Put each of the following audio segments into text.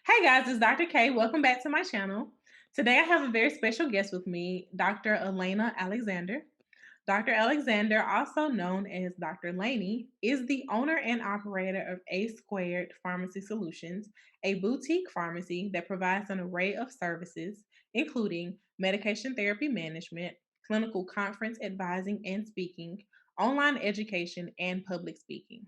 Hey guys, it's Dr. K. Welcome back to my channel. Today I have a very special guest with me, Dr. Elena Alexander. Dr. Alexander, also known as Dr. Lany, is the owner and operator of A Squared Pharmacy Solutions, a boutique pharmacy that provides an array of services, including medication therapy management, clinical conference advising and speaking, online education, and public speaking.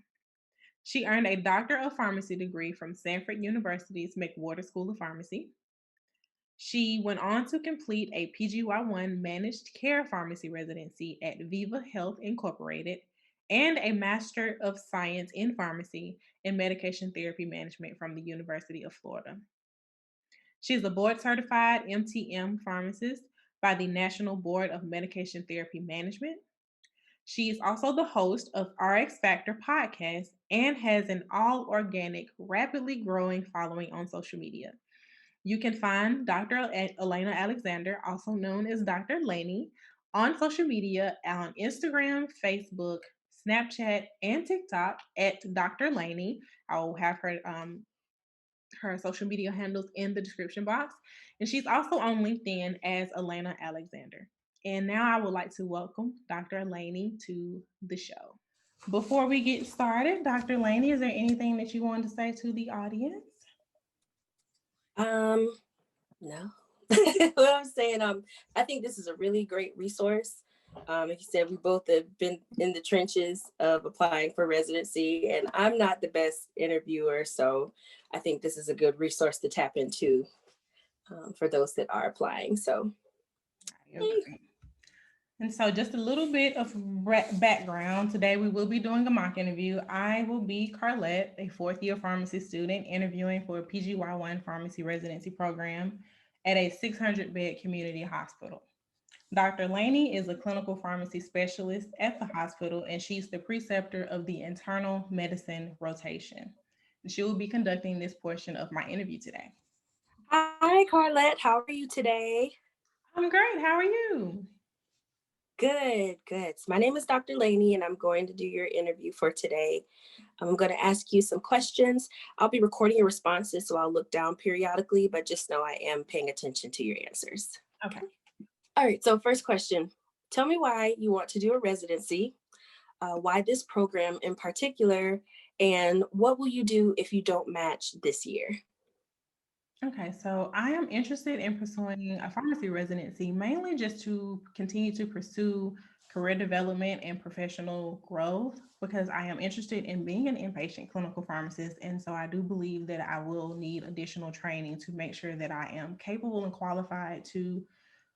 She earned a Doctor of Pharmacy degree from Sanford University's McWhorter School of Pharmacy. She went on to complete a PGY1 managed care pharmacy residency at Viva Health Incorporated and a Master of Science in Pharmacy and Medication Therapy Management from the University of Florida. She is a board certified MTM pharmacist by the National Board of Medication Therapy Management. She is also the host of RX Factor podcast and has an all organic, rapidly growing following on social media. You can find Dr. Elena Alexander, also known as Dr. Lany, on social media on Instagram, Facebook, Snapchat, and TikTok at Dr. Lany. I will have her social media handles in the description box. And she's also on LinkedIn as Elena Alexander. And now I would like to welcome Dr. Lany to the show. Before we get started, Dr. Lany, is there anything that you wanted to say to the audience? No. What I'm saying, I think this is a really great resource. Like you said, we both have been in the trenches of applying for residency, and I'm not the best interviewer, so I think this is a good resource to tap into for those that are applying. So, And so, just a little bit of background. Today, we will be doing a mock interview. I will be Karlette, a fourth year pharmacy student, interviewing for a PGY1 pharmacy residency program at a 600 bed community hospital. Dr. Lany is a clinical pharmacy specialist at the hospital, and she's the preceptor of the internal medicine rotation. She will be conducting this portion of my interview today. hi, Karlette. How are you today? I'm great. How are you? Good, good. So my name is Dr. Lany, and I'm going to do your interview for today. I'm going to ask you some questions. I'll be recording your responses, so I'll look down periodically, but just know I am paying attention to your answers. Okay. All right, so first question. Tell me why you want to do a residency, why this program in particular, and what will you do if you don't match this year? Okay, so I am interested in pursuing a pharmacy residency mainly just to continue to pursue career development and professional growth because I am interested in being an inpatient clinical pharmacist. And so I do believe that I will need additional training to make sure that I am capable and qualified to,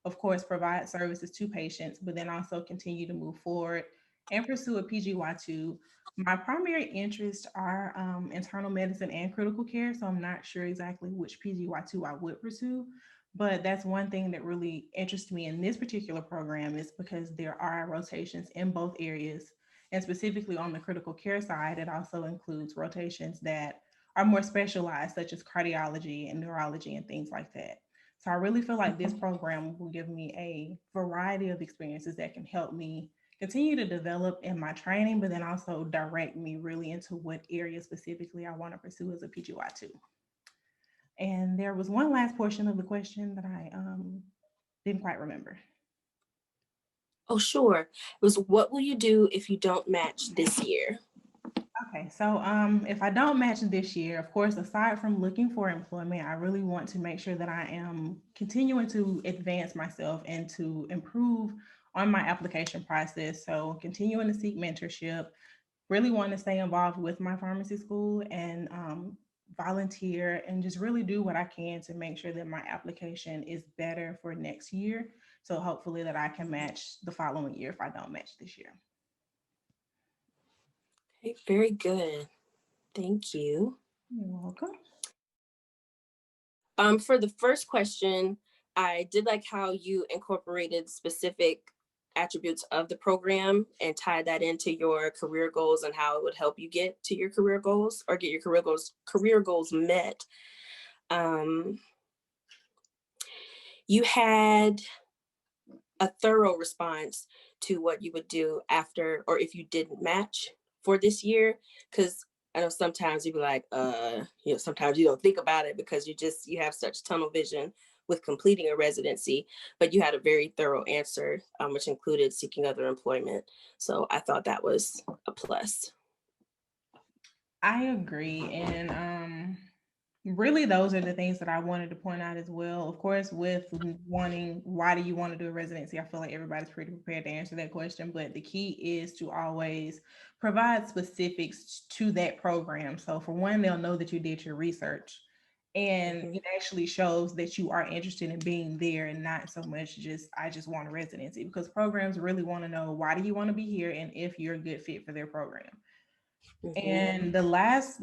of course, provide services to patients, but then also continue to move forward and pursue a PGY2. My primary interests are internal medicine and critical care, so I'm not sure exactly which PGY2 I would pursue, but that's one thing that really interests me in this particular program is because there are rotations in both areas, and specifically on the critical care side, it also includes rotations that are more specialized, such as cardiology and neurology and things like that. So I really feel like this program will give me a variety of experiences that can help me continue to develop in my training, but then also direct me really into what area specifically I want to pursue as a PGY2. And there was one last portion of the question that I didn't quite remember. Oh, sure. It was, what will you do if you don't match this year? Okay, so if I don't match this year, of course, aside from looking for employment, I really want to make sure that I am continuing to advance myself and to improve on my application process. So continuing to seek mentorship, really want to stay involved with my pharmacy school and volunteer and just really do what I can to make sure that my application is better for next year. So hopefully that I can match the following year if I don't match this year. Okay, very good. Thank you. You're welcome. For the first question, I did like how you incorporated specific attributes of the program and tied that into your career goals and how it would help you get to your career goals or get your career goals met. You had a thorough response to what you would do after or if you didn't match for this year, because I know sometimes you be like, sometimes you don't think about it because you have such tunnel vision with completing a residency, but you had a very thorough answer, which included seeking other employment. So I thought that was a plus. I agree. And really, those are the things that I wanted to point out as well. Of course, with wanting, why do you want to do a residency? I feel like everybody's pretty prepared to answer that question, but the key is to always provide specifics to that program. So, for one, they'll know that you did your research, and Mm-hmm. it actually shows that you are interested in being there and not so much just, I just want a residency, because programs really want to know why do you want to be here and if you're a good fit for their program. Mm-hmm. And the last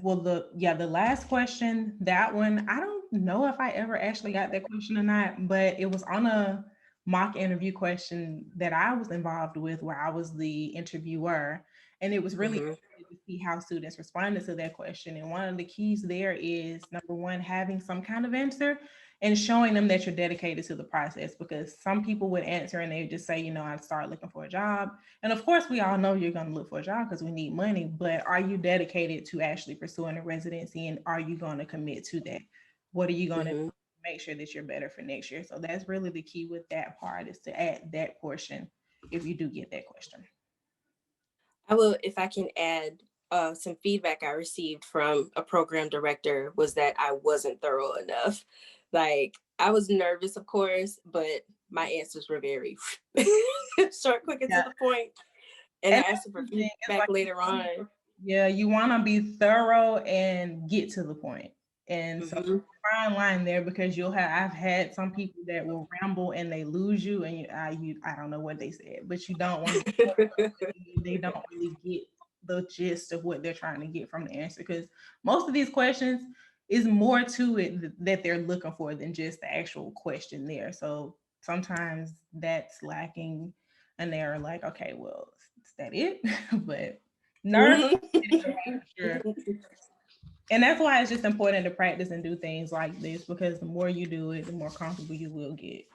question, that one, I don't know if I ever actually got that question or not, but it was on a mock interview question that I was involved with where I was the interviewer. And it was really Mm-hmm. interesting to see how students responded to that question. And one of the keys there is number one, having some kind of answer and showing them that you're dedicated to the process, because some people would answer and they would just say, I'd start looking for a job, and of course, we all know you're going to look for a job because we need money, but are you dedicated to actually pursuing a residency, and are you going to commit to that? What are you going to Mm-hmm. make sure that you're better for next year? So that's really the key with that part, is to add that portion if you do get that question. I will, if I can add, some feedback I received from a program director was that I wasn't thorough enough. Like, I was nervous, of course, but my answers were very short, quick, and to Yeah. the point. And I And asked that's her for the thing. It's feedback like, later on. yeah, you want to be thorough and get to the point. And so Hmm. fine line there, because I've had some people that will ramble and they lose you, and I don't know what they said, but you don't want to they don't really get the gist of what they're trying to get from the answer, because most of these questions is more to it that they're looking for than just the actual question there. So sometimes that's lacking, and they're like, okay, well, is that it? But nerve sure. And that's why it's just important to practice and do things like this, because the more you do it, the more comfortable you will get.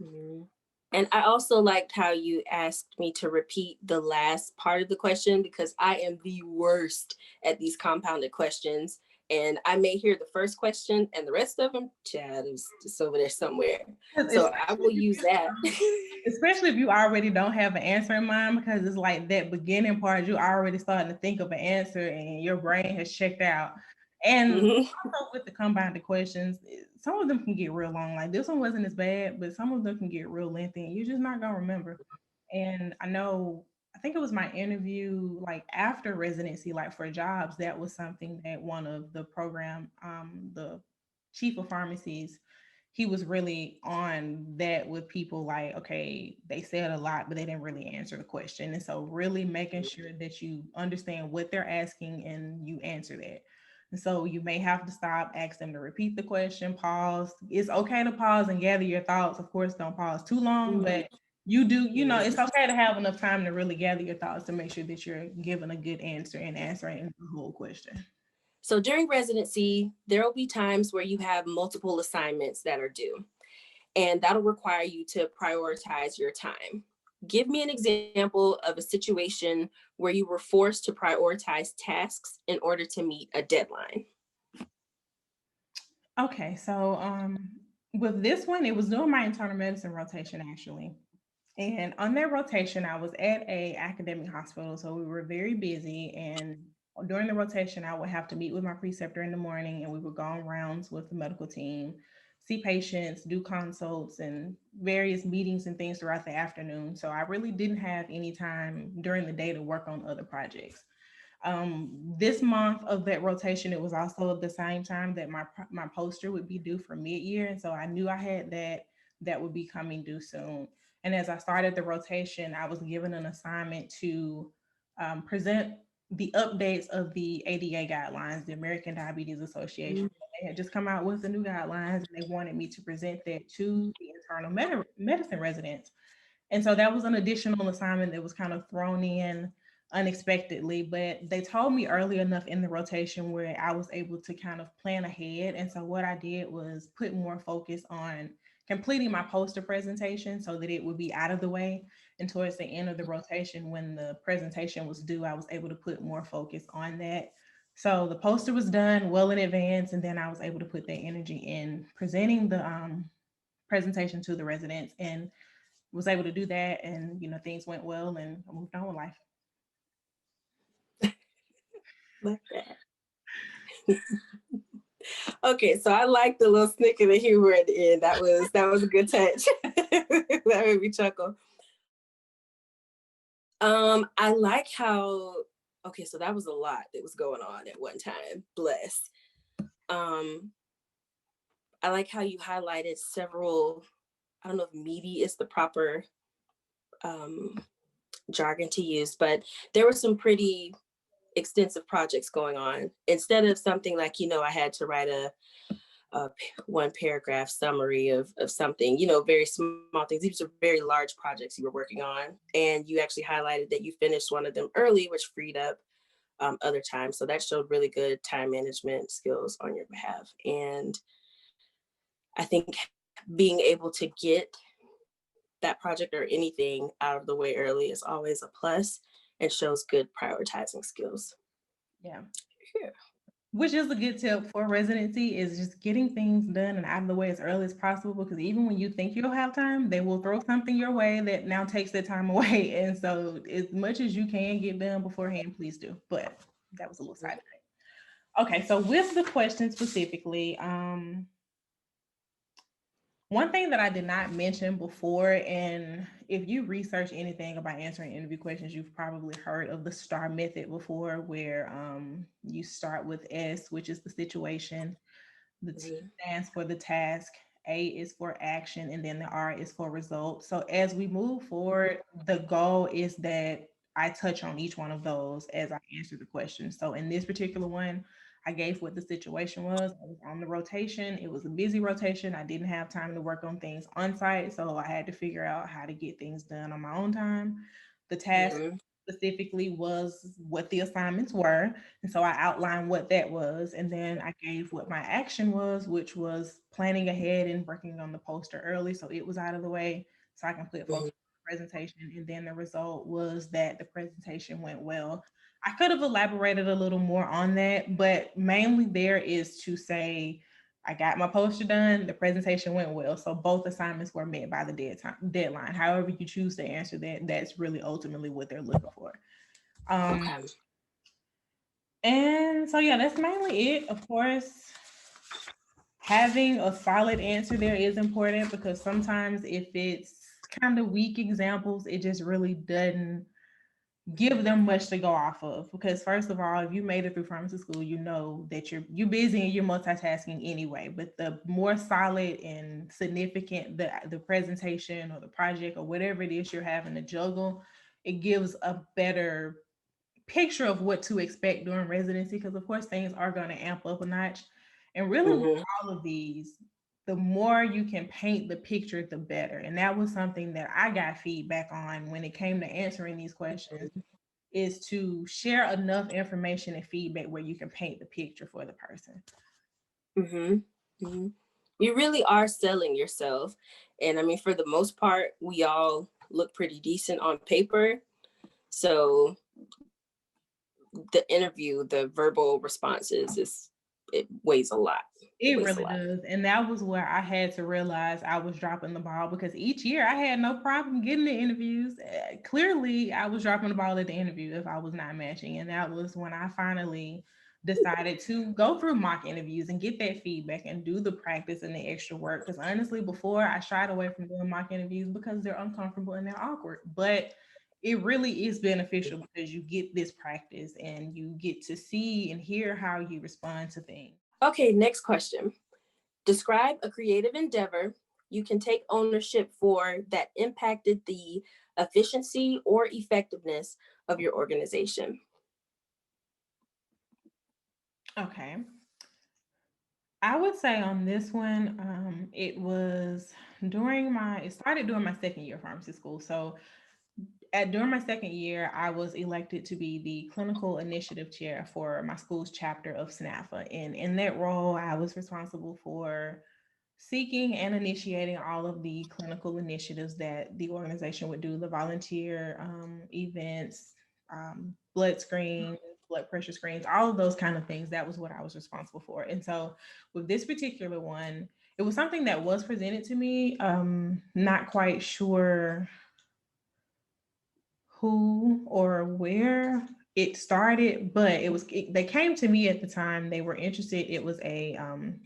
Mhm. And I also liked how you asked me to repeat the last part of the question because I am the worst at these compounded questions. And I may hear the first question and the rest of them, Chad is just over there somewhere. So I will use that. Especially if you already don't have an answer in mind, because it's like that beginning part, you already starting to think of an answer and your brain has checked out. And Mhm. also with the combined questions, some of them can get real long. Like this one wasn't as bad, but some of them can get real lengthy and you're just not gonna remember. And I think it was my interview like after residency, like for jobs, that was something that one of the program, the chief of pharmacies, he was really on that with people, like, okay, they said a lot, but they didn't really answer the question. And so really making sure that you understand what they're asking and you answer that. And so you may have to stop, ask them to repeat the question, pause. It's okay to pause and gather your thoughts. Of course, don't pause too long, but you do, it's okay to have enough time to really gather your thoughts to make sure that you're giving a good answer and answering the whole question. So during residency, there will be times where you have multiple assignments that are due, and that'll require you to prioritize your time. Give me an example of a situation where you were forced to prioritize tasks in order to meet a deadline. Okay, so with this one, it was during my internal medicine rotation actually. And on that rotation, I was at a academic hospital, so we were very busy. And during the rotation, I would have to meet with my preceptor in the morning, and we would go on rounds with the medical team, see patients, do consults, and various meetings and things throughout the afternoon. So I really didn't have any time during the day to work on other projects. This month of that rotation, it was also the same time that my poster would be due for mid-year, and so I knew I had that would be coming due soon. And as I started the rotation, I was given an assignment to present the updates of the ADA guidelines, the American Diabetes Association. They had just come out with the new guidelines, and they wanted me to present that to the internal medicine residents. And so that was an additional assignment that was kind of thrown in unexpectedly, but they told me early enough in the rotation where I was able to kind of plan ahead. And so what I did was put more focus on completing my poster presentation so that it would be out of the way. And towards the end of the rotation, when the presentation was due, I was able to put more focus on that. So the poster was done well in advance, and then I was able to put that energy in presenting the presentation to the residents, and was able to do that. And things went well, and I moved on with life. Like that. Okay, so I like the little snicket of humor at the end. That was a good touch. That made me chuckle. I like how, okay, so that was a lot that was going on at one time. Bless. Um, I like how you highlighted several, I don't know if meaty is the proper um, jargon to use, but there were some pretty extensive projects going on. Instead of something like, I had to write a one paragraph summary of something, very small things. These are very large projects you were working on. And you actually highlighted that you finished one of them early, which freed up other time. So that showed really good time management skills on your behalf. And I think being able to get that project or anything out of the way early is always a plus and shows good prioritizing skills. Yeah. Yeah. Which is a good tip for residency, is just getting things done and out of the way as early as possible, because even when you think you'll have time, they will throw something your way that now takes that time away. And so as much as you can get done beforehand, please do. But that was a little side note. Okay, so with the question specifically, one thing that I did not mention before, and if you research anything about answering interview questions, you've probably heard of the STAR method before, where you start with S, which is the situation, the T Mhm. stands for the task, A is for action, and then the R is for result. So as we move forward, the goal is that I touch on each one of those as I answer the question. So in this particular one, I gave what the situation was. I was on the rotation. It was a busy rotation. I didn't have time to work on things on site. So I had to figure out how to get things done on my own time. The task Mhm. specifically was what the assignments were. And so I outlined what that was. And then I gave what my action was, which was planning ahead and working on the poster early so it was out of the way so I can put focus on Mhm. the presentation. And then the result was that the presentation went well. I could have elaborated a little more on that, but mainly there is to say I got my poster done, the presentation went well. So both assignments were met by the deadline. However you choose to answer that, that's really ultimately what they're looking for. Um, Okay. and so yeah, that's mainly it. Of course, having a solid answer there is important, because sometimes if it's kind of weak examples, it just really doesn't give them much to go off of. Because first of all, if you made it through pharmacy school, you know that you're busy and you're multitasking anyway. But the more solid and significant the presentation or the project or whatever it is you're having to juggle, it gives a better picture of what to expect during residency, because of course things are going to amp up a notch. And really with Mhm. all of these, the more you can paint the picture, the better. And that was something that I got feedback on when it came to answering these questions, is to share enough information and feedback where you can paint the picture for the person. Mhm. Mhm. You really are selling yourself, and I mean, for the most part, we all look pretty decent on paper. So the interview, the verbal responses, it weighs a lot. It It weighs a really lot. does. And that was where I had to realize I was dropping the ball, because each year I had no problem getting the interviews. Clearly, I was dropping the ball at the interview if I was not matching. And that was when I finally decided to go through mock interviews and get that feedback and do the practice and the extra work. Because honestly, before I shied away from doing mock interviews because they're uncomfortable and they're awkward. But it really is beneficial because you get this practice and you get to see and hear how you respond to things. Okay, next question. Describe a creative endeavor you can take ownership for that impacted the efficiency or effectiveness of your organization. Okay. I would say on this one, it started during my second year of pharmacy school. So during my second year, I was elected to be the clinical initiative chair for my school's chapter of SNAFA. And in that role, I was responsible for seeking and initiating all of the clinical initiatives that the organization would do, the volunteer events, blood screens, blood pressure screens, all of those kind of things. That was what I was responsible for. And so with this particular one, it was something that was presented to me. Not quite sure who or where it started, but they came to me at the time. They were interested. It was a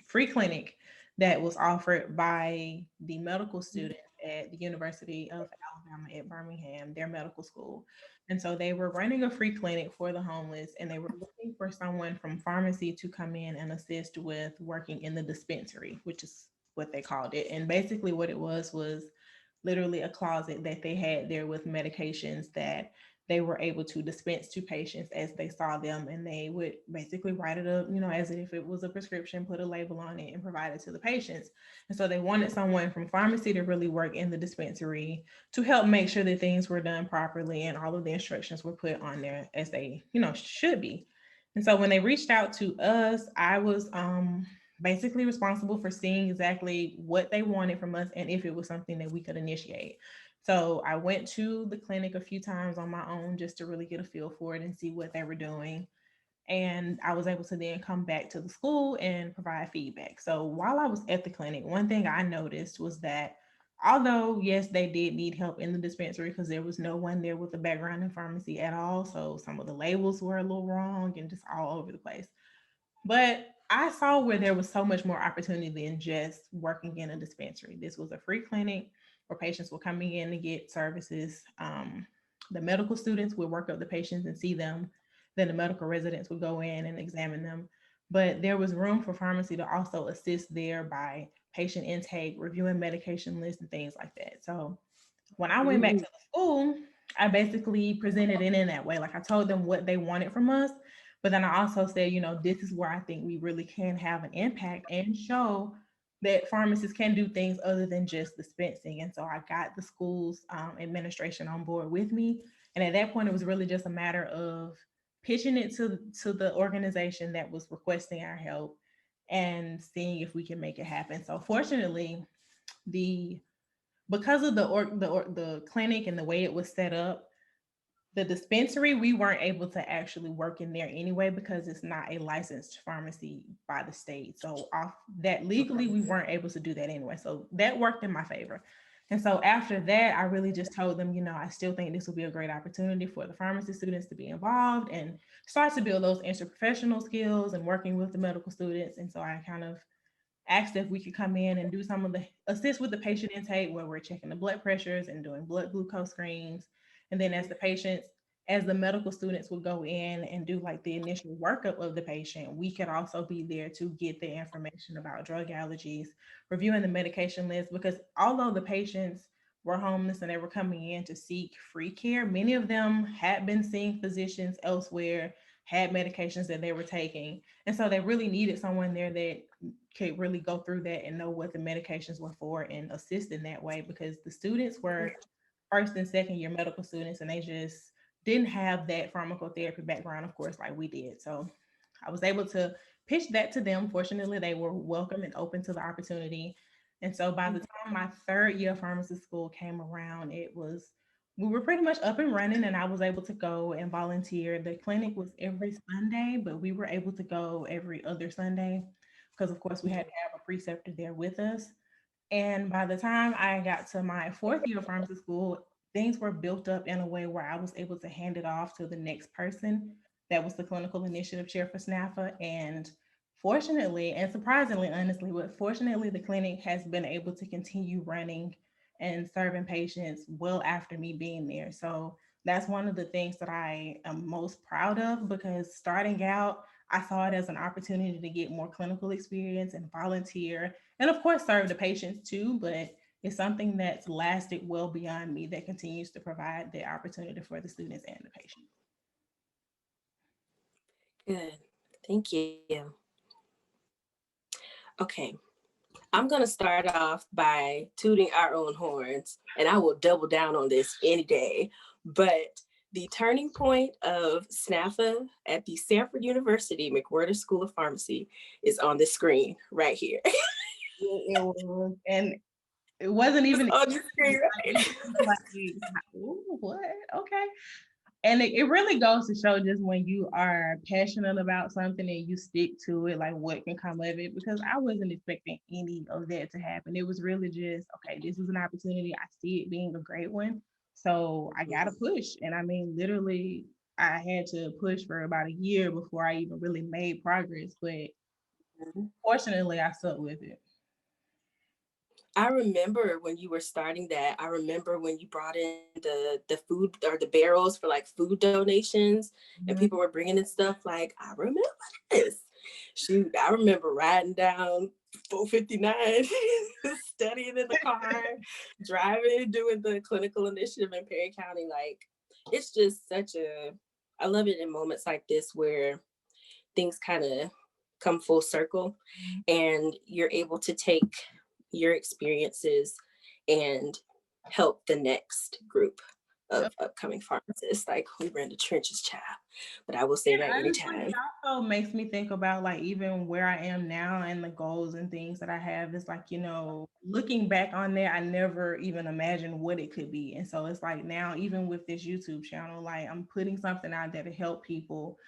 free clinic that was offered by the medical students at the University of Alabama at Birmingham, their medical school. And so they were running a free clinic for the homeless, and they were looking for someone from pharmacy to come in and assist with working in the dispensary, which is what they called it. And basically, what it was literally a closet that they had there with medications that they were able to dispense to patients as they saw them, and they would basically write it up, as if it was a prescription, put a label on it and provide it to the patients. And so they wanted someone from pharmacy to really work in the dispensary to help make sure that things were done properly and all of the instructions were put on there as they should be. And so when they reached out to us, I was basically responsible for seeing exactly what they wanted from us and if it was something that we could initiate. So I went to the clinic a few times on my own just to really get a feel for it and see what they were doing. And I was able to then come back to the school and provide feedback. So while I was at the clinic, one thing I noticed was that although, yes, they did need help in the dispensary because there was no one there with a background in pharmacy at all. So some of the labels were a little wrong and just all over the place. But I saw where there was so much more opportunity than just working in a dispensary. This was a free clinic where patients were coming in to get services. The medical students would work up the patients and see them. Then the medical residents would go in and examine them. But there was room for pharmacy to also assist there by patient intake, reviewing medication lists, and things like that. So when I went back to Mm. the school, I basically presented it in that way. Like I told them what they wanted from us, but then I also said, this is where I think we really can have an impact and show that pharmacists can do things other than just dispensing. And so I got the school's administration on board with me. And at that point, it was really just a matter of pitching it to the organization that was requesting our help and seeing if we can make it happen. So fortunately, the because of the clinic and the way it was set up, the dispensary, we weren't able to actually work in there anyway because it's not a licensed pharmacy by the state. So off that legally, Okay. we weren't able to do that anyway. So that worked in my favor. And so after that, I really just told them, I still think this will be a great opportunity for the pharmacy students to be involved and start to build those interprofessional skills and working with the medical students. And so I kind of asked if we could come in and do some of the assist with the patient intake where we're checking the blood pressures and doing blood glucose screens. And then as the medical students would go in and do like the initial workup of the patient, we could also be there to get the information about drug allergies, reviewing the medication list, because although the patients were homeless and they were coming in to seek free care, many of them had been seeing physicians elsewhere, had medications that they were taking. And so they really needed someone there that could really go through that and know what the medications were for and assist in that way, because the students were first and second year medical students and they just didn't have that pharmacotherapy background, of course, like we did. So I was able to pitch that to them. Fortunately, they were welcome and open to the opportunity. And so by the time my third year of pharmacy school came around, we were pretty much up and running, and I was able to go and volunteer. The clinic was every Sunday, but we were able to go every other Sunday because, of course, we had to have a preceptor there with us. And by the time I got to my fourth year of pharmacy school, things were built up in a way where I was able to hand it off to the next person that was the clinical initiative chair for SNAFA. And fortunately, and surprisingly, honestly, but fortunately, the clinic has been able to continue running and serving patients well after me being there. So that's one of the things that I am most proud of, because starting out, I saw it as an opportunity to get more clinical experience and volunteer and of course serve the patients too, but it's something that's lasted well beyond me that continues to provide the opportunity for the students and the patients. Good. Thank you. Okay. I'm going to start off by tooting our own horns, and I will double down on this any day. But the turning point of SNAFA at the Stanford University McWhirter School of Pharmacy is on the screen right here. it was, and it wasn't even On the screen, it right? was like, "Ooh, what? Okay." And it really goes to show just when you are passionate about something and you stick to it, like what can come of it. Because I wasn't expecting any of that to happen. It was really just, okay, this is an opportunity. I see it being a great one. So I got to push. And I mean, literally, I had to push for about a year before I even really made progress. But Mhm. fortunately, I stuck with it. I remember when you were starting that. I remember when you brought in the food or the barrels for like food donations, and Mhm. people were bringing in stuff. Like I remember this. Shoot, I remember riding down 459, studying in the car, driving, doing the clinical initiative in Perry County. Like it's just such a. I love it in moments like this where things kind of come full circle and you're able to take your experiences and help the next group Yep. of upcoming pharmacists. Like we ran the trenches, child. But I will say that And honestly, anytime. it also makes me think about like even where I am now and the goals and things that I have. It's like, looking back on that, I never even imagined what it could be. And so it's like now, even with this YouTube channel, like I'm putting something out there to help people,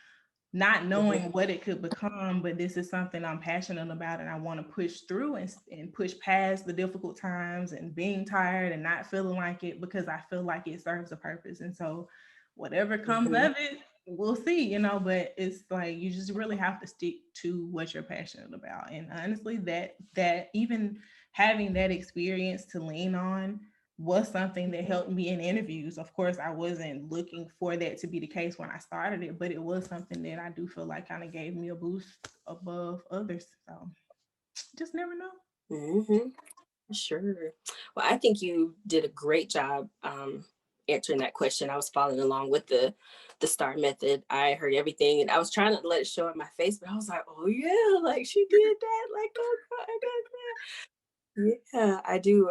not knowing Mhm, what it could become, but this is something I'm passionate about and I want to push through and push past the difficult times and being tired and not feeling like it because I feel like it serves a purpose. And so whatever comes mhm, of it, we'll see, but it's like you just really have to stick to what you're passionate about. And honestly, that even having that experience to lean on was something that helped me in interviews. Of course, I wasn't looking for that to be the case when I started it, but it was something that I do feel like kind of gave me a boost above others. So just never know. mhm. Sure. Well, I think you did a great job answering that question. I was following along with the STAR method. I heard everything, and I was trying to let it show in my face, but I was like, "Oh yeah, like she did that! Like, oh God, I got that." Yeah, I do.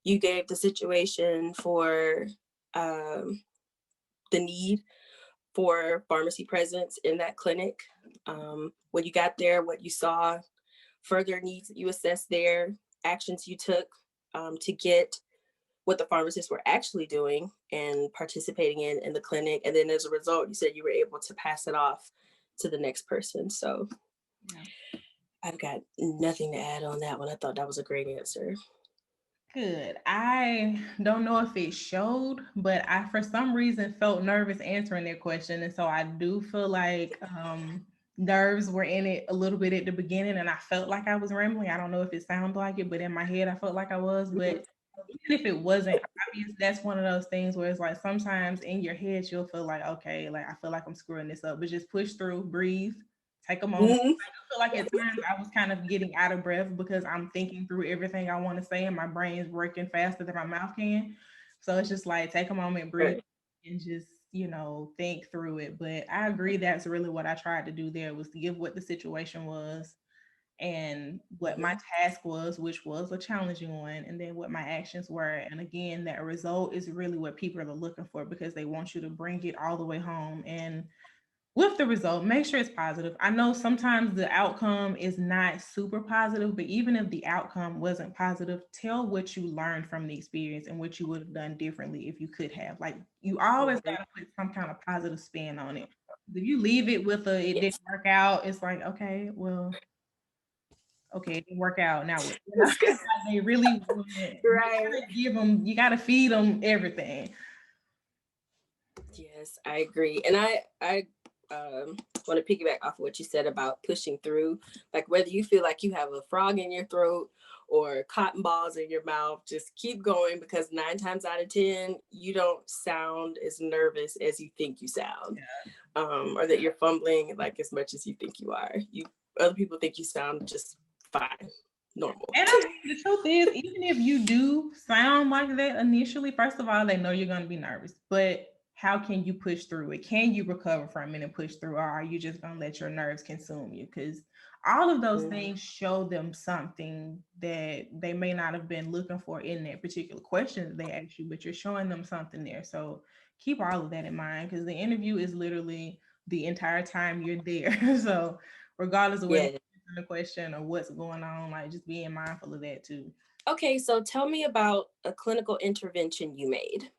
You gave the situation for um, the need for pharmacy presence in that clinic. When you got there, what you saw, further needs that you assessed there, actions you took to get what the pharmacists were actually doing and participating in the clinic. And then as a result, you said you were able to pass it off to the next person. So Yeah. I've got nothing to add on that one. I thought that was a great answer. Good. I don't know if it showed, but I, for some reason, felt nervous answering that question. And so I do feel like nerves were in it a little bit at the beginning, and I felt like I was rambling. I don't know if it sounded like it, but in my head, I felt like I was. But Mhm. even if it wasn't obvious, that's one of those things where it's like sometimes in your head, you'll feel like, okay, like I feel like I'm screwing this up, but just push through, breathe, take a moment. Mhm. Feel like at times I was kind of getting out of breath because I'm thinking through everything I want to say and my brain is working faster than my mouth can. So it's just like take a moment, breathe, Right. and just think through it. But I agree that's really what I tried to do there was to give what the situation was and what my Mhm. task was, which was a challenging one, and then what my actions were. And again, that result is really what people are looking for because they want you to bring it all the way home. And with the result, make sure it's positive. I know sometimes the outcome is not super positive, but even if the outcome wasn't positive, tell what you learned from the experience and what you would have done differently if you could have. Like you always Mhm. got to put some kind of positive spin on it. If you leave it with a it didn't Yes. work out, it's like, okay, well, okay, it didn't work out. Now what? It's like they really want you Right. gotta give them, you gotta feed them everything. Yes, I agree. And I want to piggyback off of what you said about pushing through. Like whether you feel like you have a frog in your throat or cotton balls in your mouth, just keep going because 9 times out of 10, you don't sound as nervous as you think you sound, or that you're fumbling like as much as you think you are. You other people think you sound just fine, normal. And I mean, the truth is, even if you do sound like that initially, first of all, they know you're going to be nervous. But how can you push through it? Can you recover from it and push through, or are you just going to let your nerves consume you? Because all of those Mhm. things show them something that they may not have been looking for in that particular question that they asked you, but you're showing them something there. So keep all of that in mind because the interview is literally the entire time you're there. So regardless of whether Yeah. the question or what's going on, like just being mindful of that too. Okay, so tell me about a clinical intervention you made.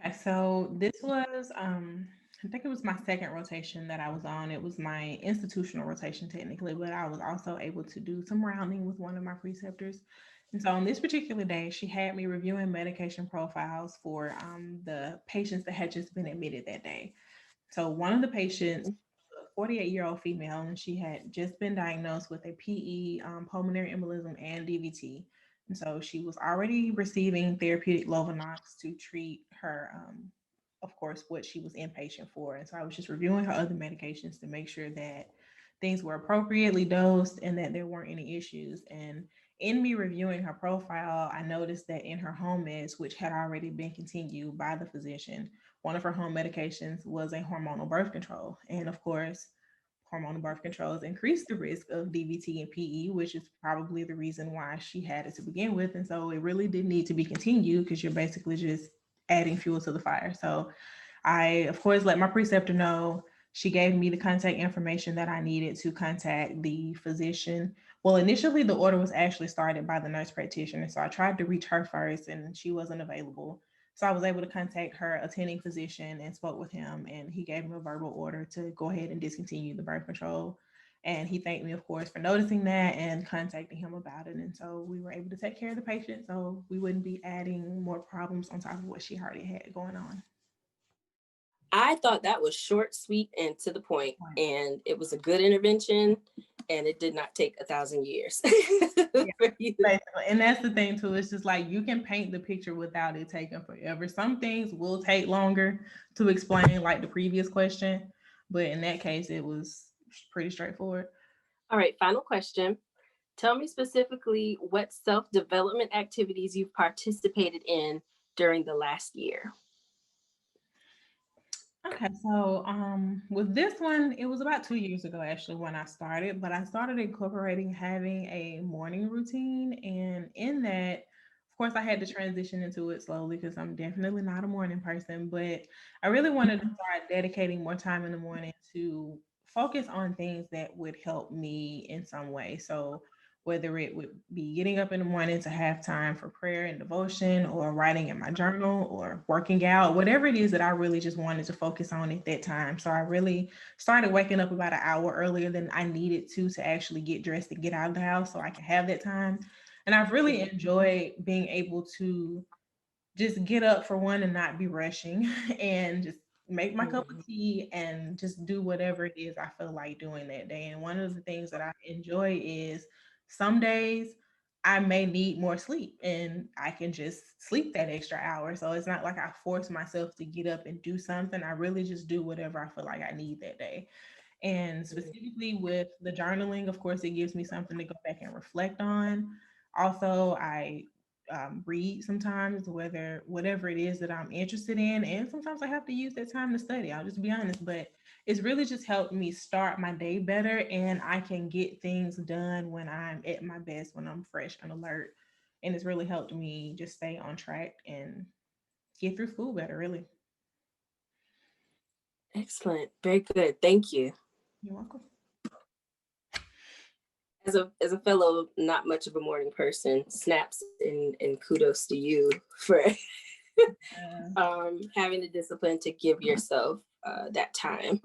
Okay, so this was I think it was my second rotation that I was on. It was my institutional rotation technically, but I was also able to do some rounding with one of my preceptors. And so on this particular day, she had me reviewing medication profiles for the patients that had just been admitted that day. So one of the patients, a 48-year-old female, and she had just been diagnosed with a PE, pulmonary embolism, and DVT. And so she was already receiving therapeutic Lovenox to treat her, of course, what she was inpatient for. And so I was just reviewing her other medications to make sure that things were appropriately dosed and that there weren't any issues. And in me reviewing her profile, I noticed that in her home meds, which had already been continued by the physician, one of her home medications was a hormonal birth control. And of course, hormonal birth controls increase the risk of DVT and PE, which is probably the reason why she had it to begin with. And so it really did need to be continued because you're basically just adding fuel to the fire. So I, of course, let my preceptor know. She gave me the contact information that I needed to contact the physician. Well, initially, the order was actually started by the nurse practitioner. So I tried to reach her first and she wasn't available. So I was able to contact her attending physician and spoke with him, and he gave me a verbal order to go ahead and discontinue the birth control. And he thanked me, of course, for noticing that and contacting him about it. And so we were able to take care of the patient so we wouldn't be adding more problems on top of what she already had going on. I thought that was short, sweet, and to the point, Right. and it was a good intervention, and it did not take 1,000 years Yeah, for you. basically. And that's the thing too. It's just like you can paint the picture without it taking forever. Some things will take longer to explain, like the previous question, but in that case, it was pretty straightforward. All right, final question. Tell me specifically what self development activities you've participated in during the last year. Okay, so with this one, it was about 2 years ago actually when I started, but I started incorporating having a morning routine, and in that, of course, I had to transition into it slowly because I'm definitely not a morning person, but I really wanted to start dedicating more time in the morning to focus on things that would help me in some way. So whether it would be getting up in the morning to have time for prayer and devotion, or writing in my journal, or working out, whatever it is that I really just wanted to focus on at that time. So I really started waking up about an hour earlier than I needed to actually get dressed and get out of the house so I can have that time. And I've really enjoyed being able to just get up for one and not be rushing and just make my cup of Mhm. tea and just do whatever it is I feel like doing that day. And one of the things that I enjoy is some days I may need more sleep and I can just sleep that extra hour. So it's not like I force myself to get up and do something. I really just do whatever I feel like I need that day. And specifically with the journaling, of course, it gives me something to go back and reflect on. Also, I read sometimes, whether whatever it is that I'm interested in, and sometimes I have to use that time to study. I'll just be honest, but it's really just helped me start my day better, and I can get things done when I'm at my best, when I'm fresh and alert. And it's really helped me just stay on track and get through school better. Really, Excellent. Very good. Thank you. you're welcome. As a fellow not much of a morning person, snaps and kudos to you for Uh, having the discipline to give yourself that time.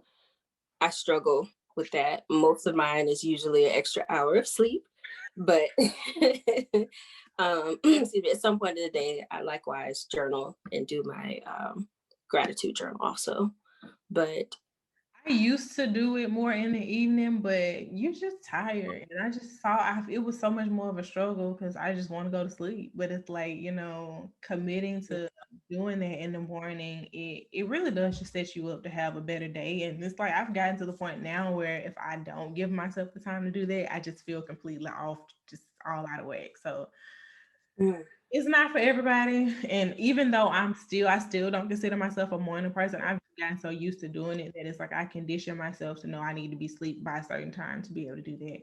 I struggle with that. Most of mine is usually an extra hour of sleep, but excuse me, at some point in the day, I likewise journal and do my gratitude journal also. But I used to do it more in the evening, but you're just tired. And I just saw it was so much more of a struggle because I just want to go to sleep. But it's like, committing to doing that in the morning, it really does just set you up to have a better day. And it's like I've gotten to the point now where if I don't give myself the time to do that, I just feel completely off, just all out of whack. So mm, it's not for everybody. And even though I still don't consider myself a morning person. I've gotten so used to doing it that it's like I condition myself to know I need to be asleep by a certain time to be able to do that.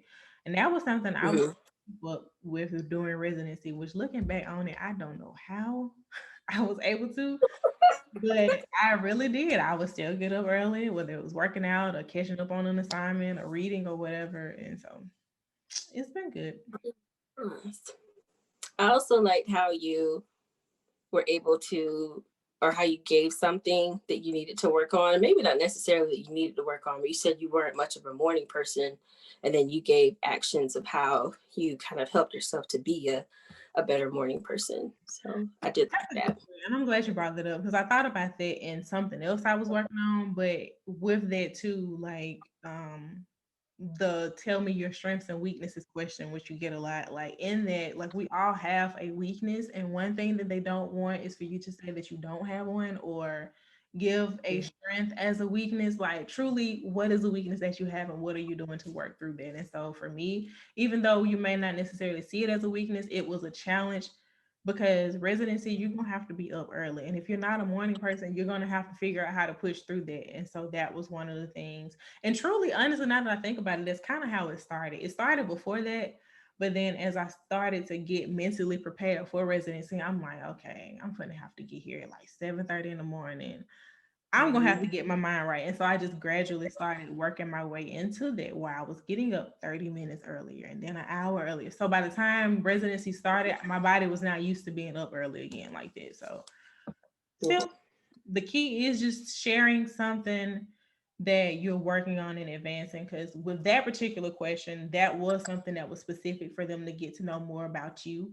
And that was something I was mhm. up with doing residency, which looking back on it, I don't know how I was able to. But I really did. I would still get up early, whether it was working out or catching up on an assignment or reading or whatever. And so it's been good. Nice. I also liked how you were able to, or how you gave something that you needed to work on. Maybe not necessarily that you needed to work on, but you said you weren't much of a morning person. And then you gave actions of how you kind of helped yourself to be a better morning person. So I did That's like a good that. point, and I'm glad you brought that up because I thought about that in something else I was working on, but with that too, like the tell me your strengths and weaknesses question, which you get a lot, like in that, like we all have a weakness, and one thing that they don't want is for you to say that you don't have one or give a strength as a weakness. Like truly, what is a weakness that you have and what are you doing to work through that? And so for me, even though you may not necessarily see it as a weakness, it was a challenge because residency, you're gonna have to be up early. And if you're not a morning person, you're gonna have to figure out how to push through that. And so that was one of the things. And truly, honestly, now that I think about it, that's kind of how it started. It started before that, but then as I started to get mentally prepared for residency, I'm like, okay, I'm gonna have to get here at like 7:30 in the morning. I'm gonna have Mhm. to get my mind right. And so I just gradually started working my way into that where I was getting up 30 minutes earlier and then an hour earlier. So by the time residency started, my body was not used to being up early again like that. So Yeah. still, the key is just sharing something that you're working on and advancing. Because with that particular question, that was something that was specific for them to get to know more about you.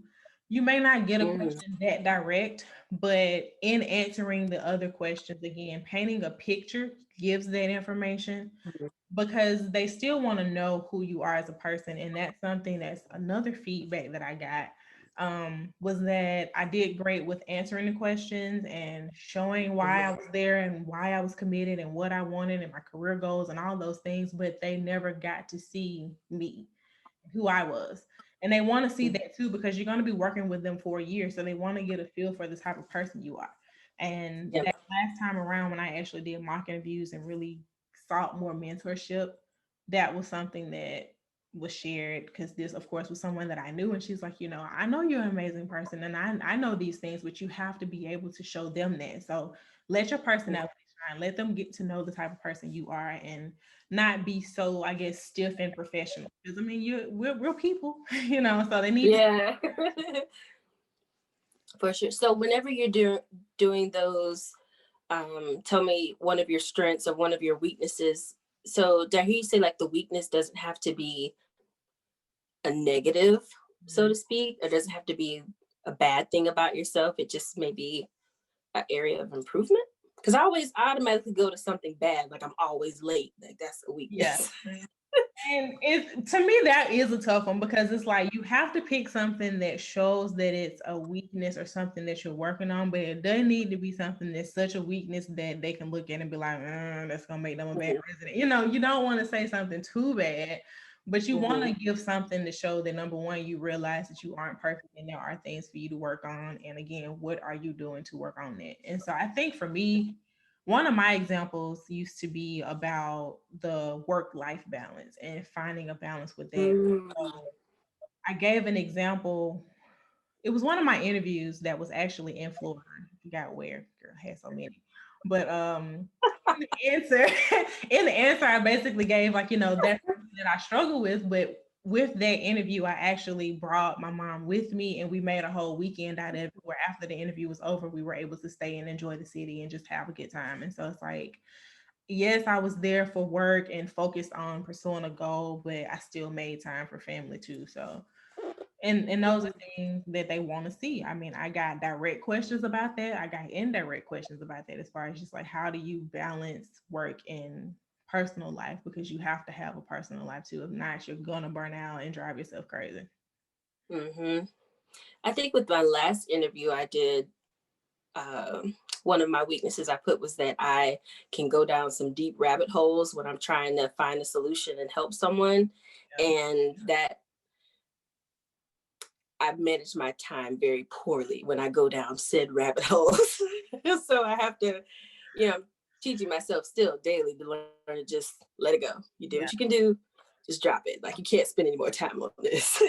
You may not get a Mhm. question that direct, but in answering the other questions, again, painting a picture gives that information Mhm. because they still want to know who you are as a person. And that's something that's another feedback that I got was that I did great with answering the questions and showing why I was there and why I was committed and what I wanted and my career goals and all those things, but they never got to see me, who I was. And they want to see Mhm. that too because you're going to be working with them for a year. So they want to get a feel for the type of person you are. And Yep. that last time around, when I actually did mock interviews and really sought more mentorship, that was something that was shared because this, of course, was someone that I knew. And she's like, I know you're an amazing person and I know these things, but you have to be able to show them that. So let your personality shine. Let them get to know the type of person you are and not be so, I guess, stiff and professional. Because I mean, we're real people, so they need to. Yeah. For sure. So whenever you're doing those, tell me one of your strengths or one of your weaknesses. So did I hear you say like the weakness doesn't have to be a negative, so to speak, or doesn't have to be a bad thing about yourself? It just may be an area of improvement. Because I always automatically go to something bad, like I'm always late. Like that's a Yeah. weakness. And it's to me that is a tough one because it's like you have to pick something that shows that it's a weakness or something that you're working on, but it doesn't need to be something that's such a weakness that they can look at and be like, that's gonna make them a bad Mhm. resident. You don't want to say something too bad, but you want Mhm. to give something to show that number one, you realize that you aren't perfect and there are things for you to work on. And again, what are you doing to work on that? And so I think for me, one of my examples used to be about the work life balance and finding a balance with that. Mm. I gave an example. It was one of my interviews that was actually in Florida. I forgot where. Girl, I had so many. But in the answer, in the answer, I basically gave like, that's something that I struggle with. But with that interview, I actually brought my mom with me and we made a whole weekend out of it where after the interview was over, we were able to stay and enjoy the city and just have a good time. And so it's like, yes, I was there for work and focused on pursuing a goal, but I still made time for family too. So and those are things that they want to see. I mean, I got direct questions about that. I got indirect questions about that as far as just like how do you balance work and personal life because you have to have a personal life too. If not, you're gonna burn out and drive yourself crazy. Mhm. I think with my last interview I did, one of my weaknesses I put was that I can go down some deep rabbit holes when I'm trying to find a solution and help someone, Yeah. and that I've managed my time very poorly when I go down said rabbit holes. So I have to, I'm teaching myself still daily to learn to just let it go. You did Yeah. what you can do, just drop it. Like you can't spend any more time on this.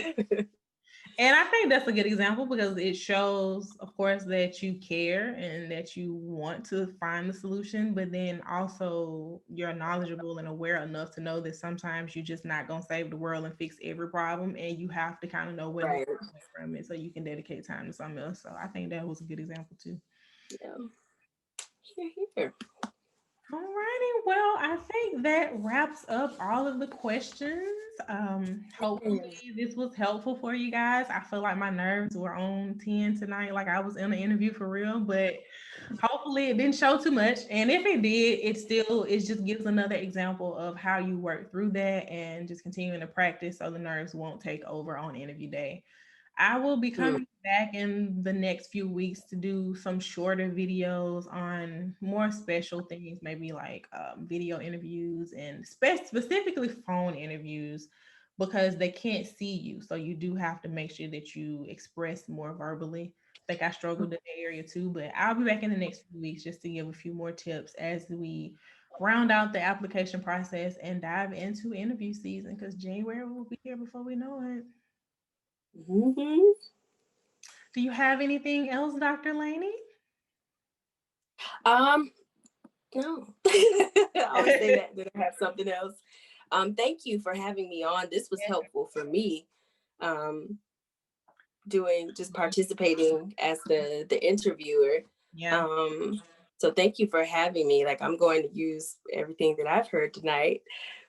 And I think that's a good example because it shows, of course, that you care and that you want to find the solution, but then also you're knowledgeable and aware enough to know that sometimes you're just not going to save the world and fix every problem. And you have to kind of know when to Right. step away from it so you can dedicate time to something else. So I think that was a good example too. Yeah. Here, here. Alrighty, well, I think that wraps up all of the questions. Hopefully Yeah. this was helpful for you guys. I feel like my nerves were on 10 tonight, like I was in an interview for real, but hopefully it didn't show too much. And if it did, it just gives another example of how you work through that and just continuing to practice so the nerves won't take over on interview day. I will be Hmm. coming back in the next few weeks to do some shorter videos on more special things, maybe like video interviews and specifically phone interviews because they can't see you. So you do have to make sure that you express more verbally. I think I struggled in that area too, but I'll be back in the next few weeks just to give a few more tips as we round out the application process and dive into interview season because January will be here before we know it. Hmm. Do you have anything else, Dr. Laney? Um, no. I always say that, that I have something else. Thank you for having me on. This was Yeah. helpful for me. Um, doing just participating as the interviewer. Yeah. Um, so thank you for having me. Like I'm going to use everything that I've heard tonight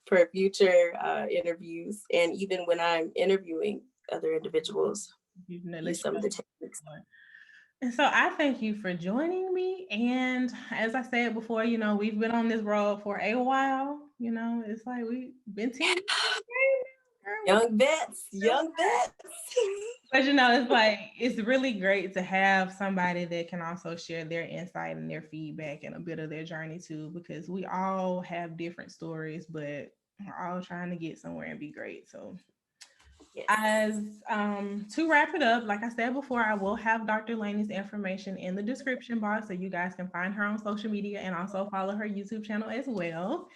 for future interviews, and even when I'm interviewing other individuals, You know, use let some you of know the techniques. more. And so I thank you for joining me. And as I said before, we've been on this road for a while. It's like we've been 10 years in the game now, girl. Young vets, young vets. But it's like it's really great to have somebody that can also share their insight and their feedback and a bit of their journey too, because we all have different stories, but we're all trying to get somewhere and be great. So Yes. as to wrap it up, like I said before, I will have Dr. Laney's information in the description box so you guys can find her on social media and also follow her YouTube channel as well.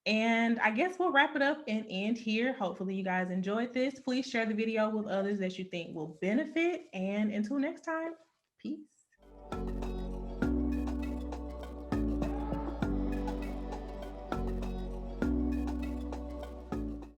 And I guess we'll wrap it up and end here. Hopefully, you guys enjoyed this. Please share the video with others that you think will benefit. And until next time, peace.